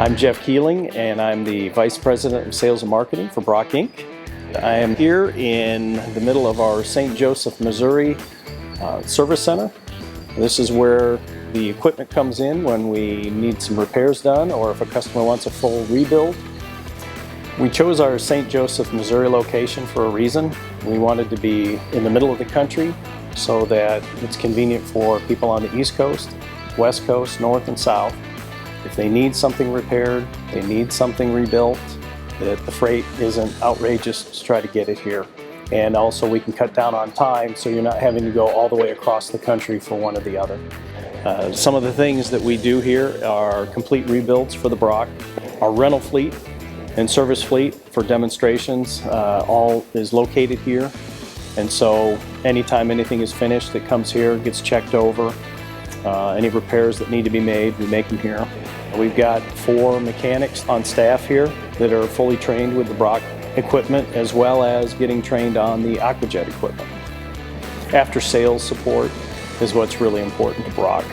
I'm Jeff Keeling, and I'm the Vice President of Sales and Marketing for Brokk, Inc. I am here in the middle of our St. Joseph, Missouri service center. This is where the equipment comes in when we need some repairs done or if a customer wants a full rebuild. We chose our St. Joseph, Missouri location for a reason. We wanted to be in the middle of the country so that it's convenient for people on the East Coast, West Coast, North and South. If they need something repaired, they need something rebuilt, that the freight isn't outrageous to try to get it here. And also we can cut down on time so you're not having to go all the way across the country for one or the other. Some of the things that we do here are complete rebuilds for the Brokk. Our rental fleet and service fleet for demonstrations all is located here. And so anytime anything is finished, it comes here, gets checked over. Any repairs that need to be made, we make them here. We've got 4 mechanics on staff here that are fully trained with the Brokk equipment, as well as getting trained on the Aquajet equipment. After sales support is what's really important to Brokk.